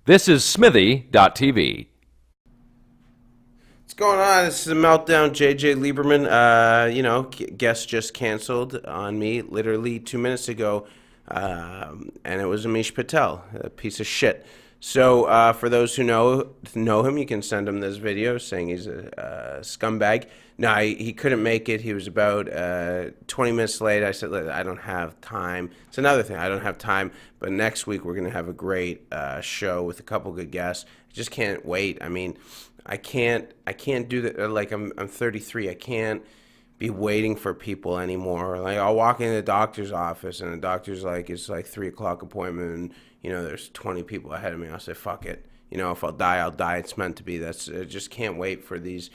This is Smithy.tv. What's going on? This is a Meltdown. JJ Lieberman. Guest just canceled on me literally 2 minutes ago, and it was Amish Patel, a piece of shit. So for those who know him, you can send him this video saying he's a scumbag. No, he couldn't make it. He was about 20 minutes late. I said, I don't have time. It's another thing. I don't have time. But next week we're going to have a great show with a couple good guests. I just can't wait. I mean, I can't do that. Like I'm 33. I can't be waiting for people anymore. Like I'll walk in the doctor's office and the doctor's like, it's like 3 o'clock appointment and there's 20 people ahead of me. I'll say, fuck it. If I'll die, I'll die. It's meant to be. I just can't wait for these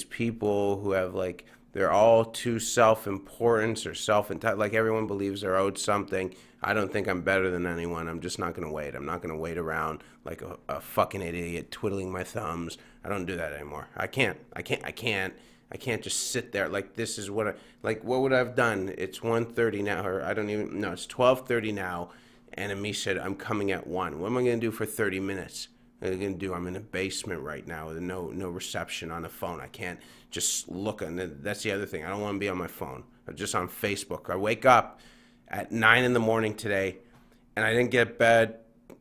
people who have like, they're all too self-important or self-entitled. Like everyone believes they're owed something. I don't think I'm better than anyone. I'm just not going to wait. I'm not going to wait around like a fucking idiot twiddling my thumbs. I don't do that anymore. I can't just sit there. Like this is what what would I have done? It's 1:30 now, or I don't even, no, it's 12:30 now. And Amish said, I'm coming at 1. What am I going to do for 30 minutes? What am I going to do? I'm in a basement right now with no reception on the phone. I can't just look. And that's the other thing. I don't want to be on my phone. I'm just on Facebook. I wake up at 9 in the morning today, and I didn't get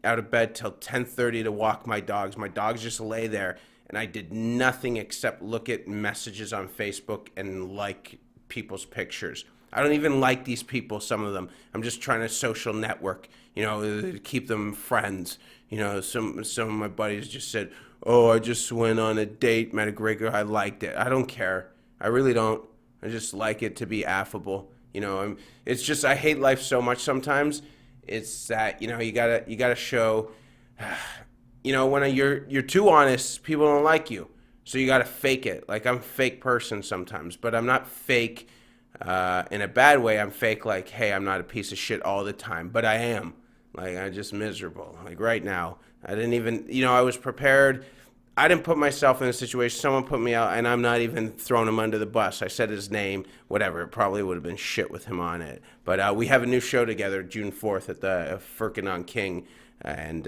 out of bed till 10:30 to walk my dogs. My dogs just lay there, and I did nothing except look at messages on Facebook and like people's pictures. I don't even like these people, some of them. I'm just trying to social network, keep them friends. Some of my buddies just said, oh, I just went on a date, met a great girl, I liked it. I don't care. I really don't. I just like it to be affable. It's just, I hate life so much sometimes. It's that, you gotta show, when you're too honest, people don't like you. So you gotta fake it. Like I'm a fake person sometimes, but I'm not fake in a bad way. I'm fake like, hey, I'm not a piece of shit all the time, but I am. Like, I'm just miserable. Like right now, I didn't even, I was prepared. I didn't put myself in a situation. Someone put me out, and I'm not even throwing him under the bus. I said his name, whatever. It probably would have been shit with him on it. But we have a new show together, June 4th at the Firkin on King, and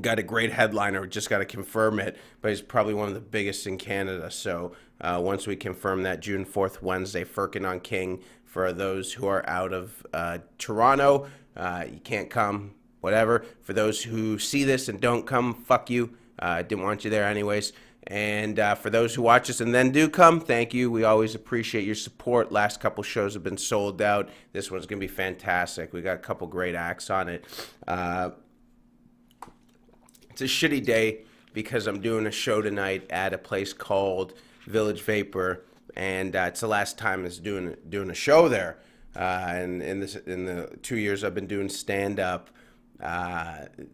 got a great headliner. Just got to confirm it, but he's probably one of the biggest in Canada. So once we confirm that, June 4th, Wednesday, Firkin on King. For those who are out of Toronto, you can't come, whatever. For those who see this and don't come, fuck you. I didn't want you there anyways. And for those who watch us and then do come, thank you. We always appreciate your support. Last couple shows have been sold out. This one's going to be fantastic. We got a couple great acts on it. It's a shitty day because I'm doing a show tonight at a place called Village Vapor, and it's the last time it's doing a show there. And in the 2 years I've been doing stand up,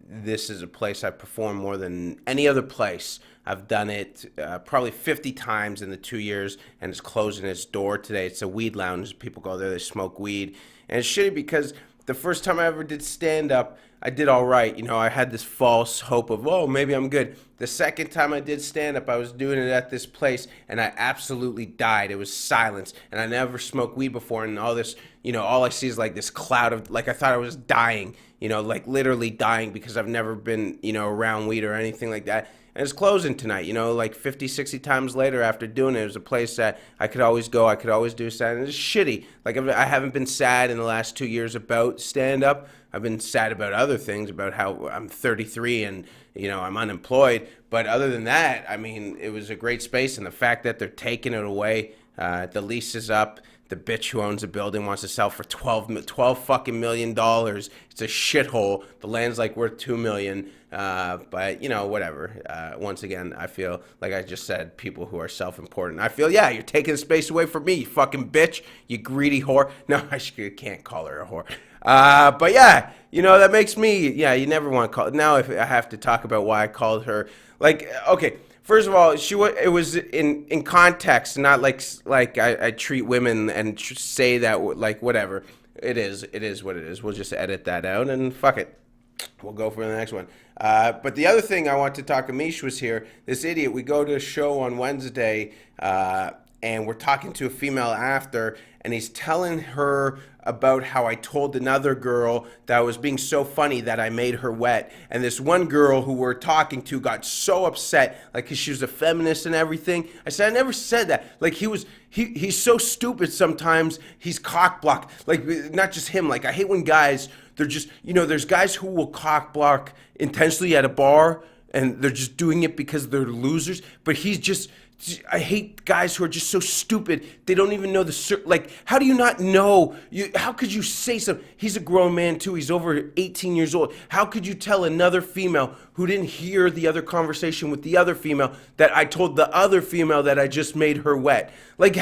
this is a place I perform more than any other place. I've done it probably 50 times in the 2 years, and it's closing its door today. It's a weed lounge. People go there, they smoke weed, and it's shitty because the first time I ever did stand up, I did all right. I had this false hope of, oh, maybe I'm good. The second time I did stand up, I was doing it at this place, and I absolutely died. It was silence, and I never smoked weed before, and all this, all I see is like this cloud of, like I thought I was dying, like literally dying because I've never been, around weed or anything like that. And it's closing tonight, like 50, 60 times later after doing it. It was a place that I could always go. I could always do stand-up. And it's shitty. Like, I haven't been sad in the last 2 years about stand-up. I've been sad about other things, about how I'm 33 and, I'm unemployed. But other than that, I mean, it was a great space. And the fact that they're taking it away, the lease is up. The bitch who owns the building wants to sell for $12 fucking million. It's a shithole. The land's like worth $2 million. But whatever. Once again, I feel like I just said, people who are self-important. I feel, yeah, you're taking space away from me, you fucking bitch, you greedy whore. No, I can't call her a whore. But yeah, that makes me, yeah, you never want to call. Now if I have to talk about why I called her, like, okay. First of all, it was in context, not like I treat women and say that, like, whatever. It is what it is. We'll just edit that out and fuck it. We'll go for the next one. But the other thing I want to talk, Amish was here. This idiot, we go to a show on Wednesday, and we're talking to a female after, and he's telling her about how I told another girl that I was being so funny that I made her wet. And this one girl who we're talking to got so upset, like, 'cause she was a feminist and everything. I said, I never said that. Like, he's so stupid sometimes, he's cock blocked. Like, not just him. Like, I hate when guys, they're just, there's guys who will cock block intentionally at a bar, and they're just doing it because they're losers. But I hate guys who are just so stupid. They don't even know like, how do you not know? How could you say something? He's a grown man too. He's over 18 years old. How could you tell another female who didn't hear the other conversation with the other female that I told the other female that I just made her wet? Like,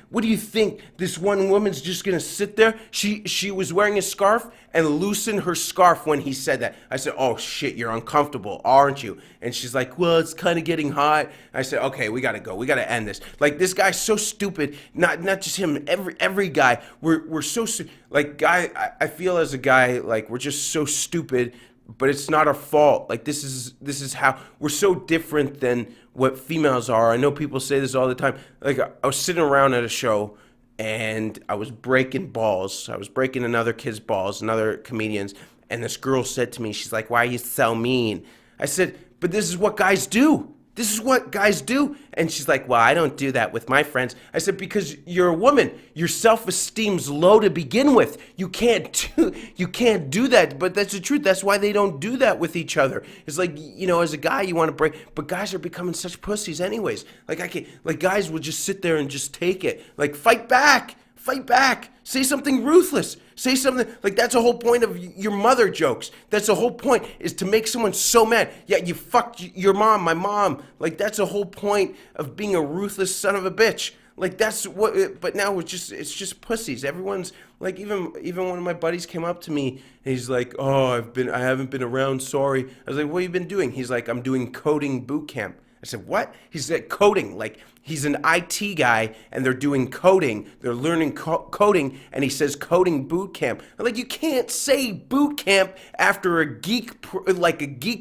what do you think? This one woman's just gonna sit there? She was wearing a scarf and loosened her scarf when he said that. I said, oh shit, you're uncomfortable, aren't you? And she's like, well, it's kind of getting hot. I said, okay, we gotta go. We gotta end this. Like, this guy's so stupid. Not just him. Every guy. We're so like, I feel as a guy, like, we're just so stupid. But it's not our fault. Like, this is how we're so different than what females are. I know people say this all the time. Like, I was sitting around at a show and I was breaking balls. I was breaking another kid's balls, another comedian's. And this girl said to me, she's like, why are you so mean? I said, but this is what guys do. This is what guys do. And she's like, well, I don't do that with my friends. I said, because you're a woman. Your self-esteem's low to begin with. You can't do that. But that's the truth. That's why they don't do that with each other. It's like, as a guy, you want to break. But guys are becoming such pussies anyways. Like, guys will just sit there and just take it. Like, fight back. Fight back. Say something ruthless. Say something, like, that's the whole point of your mother jokes. That's the whole point, is to make someone so mad. Yeah, you fucked your mom, my mom. Like, that's the whole point of being a ruthless son of a bitch. Like, that's what, but now it's just pussies. Everyone's, like, even one of my buddies came up to me, and he's like, oh, I haven't been around, sorry. I was like, what have you been doing? He's like, I'm doing coding boot camp. I said, what? He's like, coding. Like, he's an IT guy, and they're doing coding. They're learning coding, and he says coding boot camp. I'm like, you can't say boot camp after a geek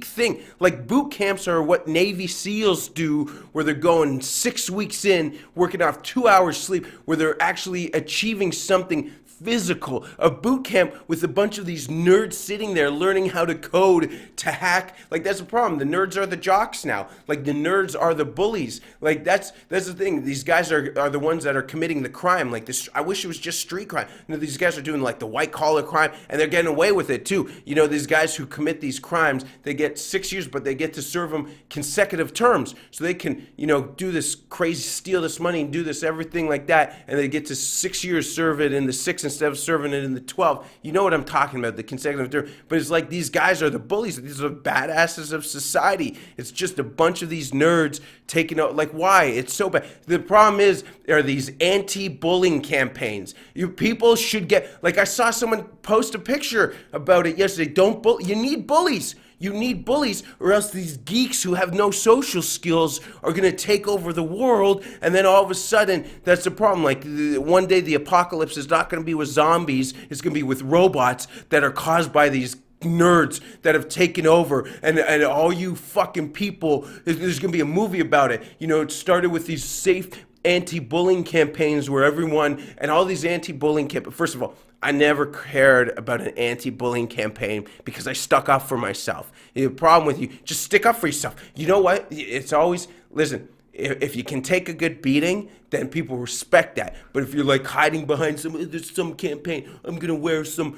thing. Like, boot camps are what Navy SEALs do, where they're going 6 weeks in, working off 2 hours sleep, where they're actually achieving something physical. A boot camp with a bunch of these nerds sitting there learning how to code, to hack. Like, that's the problem. The nerds are the jocks now. Like, the nerds are the bullies. Like, that's the thing. These guys are the ones that are committing the crime. Like, this, I wish it was just street crime. These guys are doing, like, the white collar crime, and they're getting away with it too. These guys who commit these crimes, they get 6 years, but they get to serve them consecutive terms. So they can, do this crazy, steal this money and do this everything like that, and they get to 6 years, serve it in the 6 instead of serving it in the 12. You know what I'm talking about, the consecutive term. But it's like, these guys are the bullies. These are badasses of society. It's just a bunch of these nerds taking out. Like, why? It's so bad. The problem are these anti-bullying campaigns. People should get, like, I saw someone post a picture about it yesterday. Don't bully. You need bullies. You need bullies, or else these geeks who have no social skills are going to take over the world, and then all of a sudden, that's the problem. Like, one day the apocalypse is not going to be with zombies, it's going to be with robots that are caused by these nerds that have taken over, and all you fucking people, there's going to be a movie about it. It started with these safe anti-bullying campaigns where everyone, and all these anti-bullying campaigns, first of all, I never cared about an anti-bullying campaign because I stuck up for myself. The problem with you, just stick up for yourself. You know what? It's always, listen, if you can take a good beating, then people respect that. But if you're like hiding behind there's some campaign, I'm gonna wear some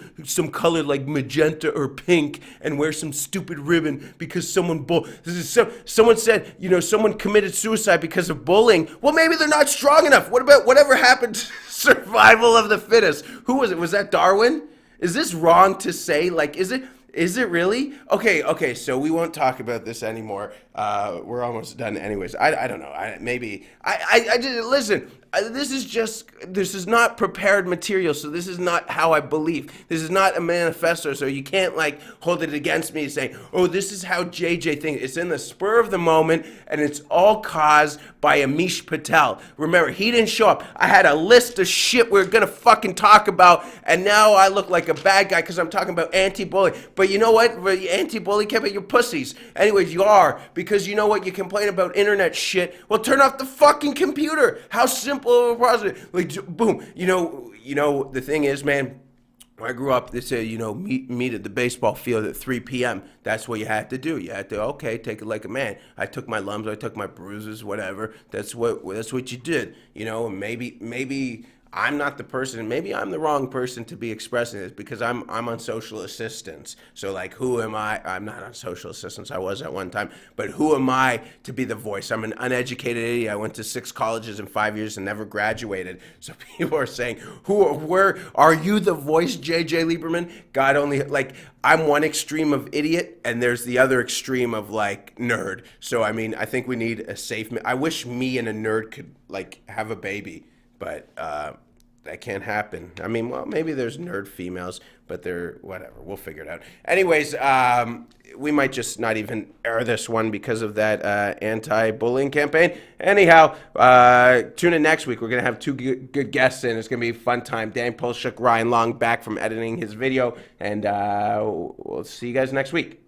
color like magenta or pink and wear some stupid ribbon because someone said, someone committed suicide because of bullying. Well, maybe they're not strong enough. What about whatever happened to survival of the fittest? Who was it? Was that Darwin? Is this wrong to say? Like, is it? Is it really? Okay, so we won't talk about this anymore. We're almost done anyways. I don't know. I just, listen, this is not prepared material, so this is not how I believe. This is not a manifesto, so you can't, like, hold it against me and say, oh, this is how JJ thinks. It's in the spur of the moment, and it's all caused by Amish Patel. Remember, he didn't show up. I had a list of shit we are gonna fucking talk about, and now I look like a bad guy because I'm talking about anti-bullying. But you know what? Anti-bully campaign, you're pussies. Anyways, you are, because you know what? You complain about internet shit. Well, turn off the fucking computer. How simple of a process. Like, boom. You know, the thing is, man, when I grew up, they say, meet at the baseball field at 3 p.m. That's what you had to do. You had to, okay, take it like a man. I took my lumps, I took my bruises, whatever. That's what you did. And maybe I'm not the person. Maybe I'm the wrong person to be expressing this, because I'm on social assistance. So like, who am I? I'm not on social assistance. I was at one time, but who am I to be the voice? I'm an uneducated idiot. I went to 6 colleges in 5 years and never graduated. So people are saying, where are you the voice, JJ Lieberman? God only, like, I'm one extreme of idiot, and there's the other extreme of like nerd. So I mean, I think we need a safe. I wish me and a nerd could like have a baby. But that can't happen. I mean, well, maybe there's nerd females, but they're whatever. We'll figure it out. Anyways, we might just not even air this one because of that anti-bullying campaign. Anyhow, tune in next week. We're going to have 2 good guests in. It's going to be a fun time. Dan Polshuk, Ryan Long back from editing his video. And we'll see you guys next week.